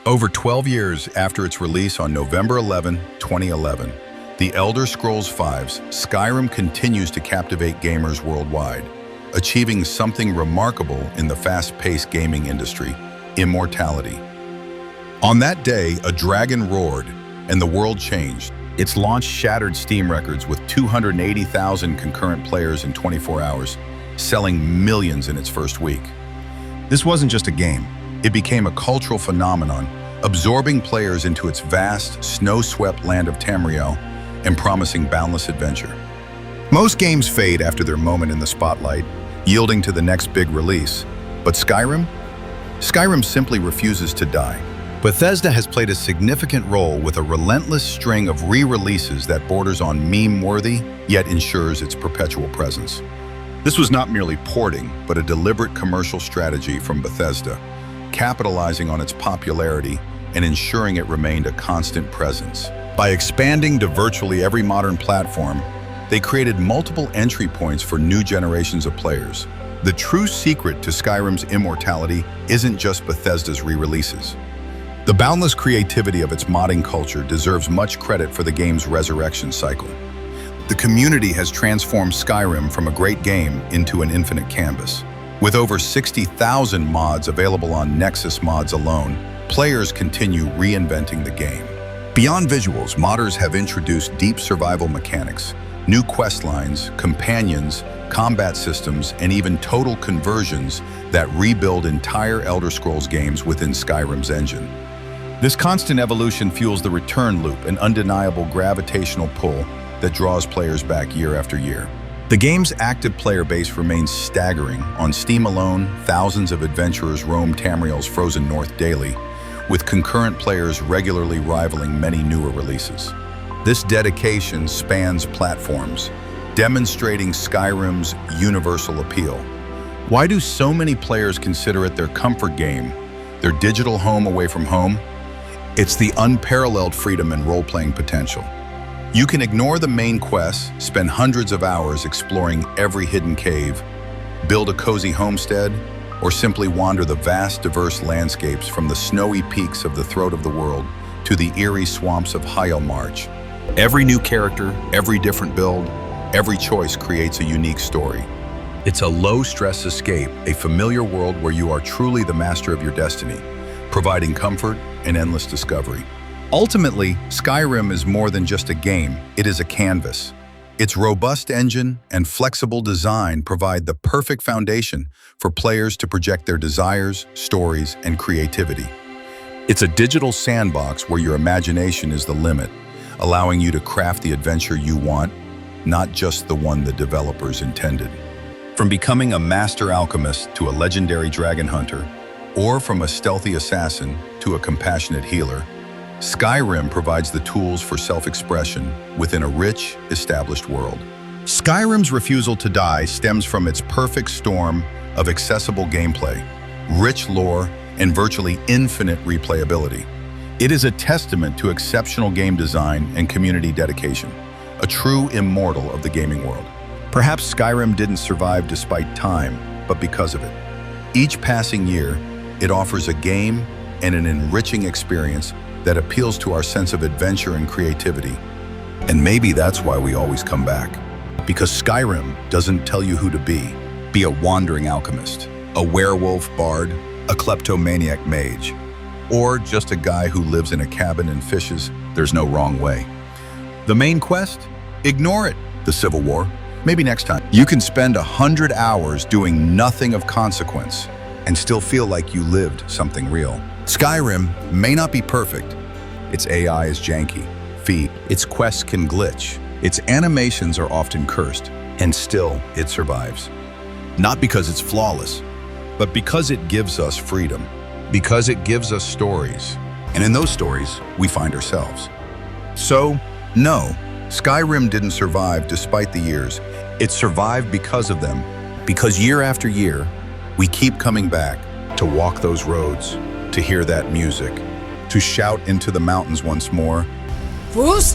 Over 12 years after its release on November 11, 2011, The Elder Scrolls V's Skyrim continues to captivate gamers worldwide, achieving something remarkable in the fast-paced gaming industry: immortality. On that day, a dragon roared, and the world changed. Its launch shattered Steam records with 280,000 concurrent players in 24 hours, selling millions in its first week. This wasn't just a game. It became a cultural phenomenon, absorbing players into its vast, snow-swept land of Tamriel and promising boundless adventure. Most games fade after their moment in the spotlight, yielding to the next big release. But Skyrim? Skyrim simply refuses to die. Bethesda has played a significant role with a relentless string of re-releases that borders on meme-worthy, yet ensures its perpetual presence. This was not merely porting, but a deliberate commercial strategy from Bethesda, capitalizing on its popularity and ensuring it remained a constant presence. By expanding to virtually every modern platform, they created multiple entry points for new generations of players. The true secret to Skyrim's immortality isn't just Bethesda's re-releases. The boundless creativity of its modding culture deserves much credit for the game's resurrection cycle. The community has transformed Skyrim from a great game into an infinite canvas. With over 60,000 mods available on Nexus Mods alone, players continue reinventing the game. Beyond visuals, modders have introduced deep survival mechanics, new quest lines, companions, combat systems, and even total conversions that rebuild entire Elder Scrolls games within Skyrim's engine. This constant evolution fuels the return loop, an undeniable gravitational pull that draws players back year after year. The game's active player base remains staggering. On Steam alone, thousands of adventurers roam Tamriel's frozen north daily, with concurrent players regularly rivaling many newer releases. This dedication spans platforms, demonstrating Skyrim's universal appeal. Why do so many players consider it their comfort game, their digital home away from home? It's the unparalleled freedom and role-playing potential. You can ignore the main quests, spend hundreds of hours exploring every hidden cave, build a cozy homestead, or simply wander the vast, diverse landscapes from the snowy peaks of the Throat of the World to the eerie swamps of Hyel March. Every new character, every different build, every choice creates a unique story. It's a low-stress escape, a familiar world where you are truly the master of your destiny, providing comfort and endless discovery. Ultimately, Skyrim is more than just a game, it is a canvas. Its robust engine and flexible design provide the perfect foundation for players to project their desires, stories, and creativity. It's a digital sandbox where your imagination is the limit, allowing you to craft the adventure you want, not just the one the developers intended. From becoming a master alchemist to a legendary dragon hunter, or from a stealthy assassin to a compassionate healer, Skyrim provides the tools for self-expression within a rich, established world. Skyrim's refusal to die stems from its perfect storm of accessible gameplay, rich lore, and virtually infinite replayability. It is a testament to exceptional game design and community dedication, a true immortal of the gaming world. Perhaps Skyrim didn't survive despite time, but because of it. Each passing year, it offers a game and an enriching experience that appeals to our sense of adventure and creativity. And maybe that's why we always come back. Because Skyrim doesn't tell you who to be. Be a wandering alchemist, a werewolf bard, a kleptomaniac mage, or just a guy who lives in a cabin and fishes. There's no wrong way. The main quest? Ignore it. The Civil War? Maybe next time. You can spend 100 hours doing nothing of consequence and still feel like you lived something real. Skyrim may not be perfect. Its AI is janky, its quests can glitch, its animations are often cursed, and still it survives. Not because it's flawless, but because it gives us freedom, because it gives us stories, and in those stories, we find ourselves. So, no, Skyrim didn't survive despite the years. It survived because of them, because year after year, we keep coming back to walk those roads, to hear that music, to shout into the mountains once more. Fools!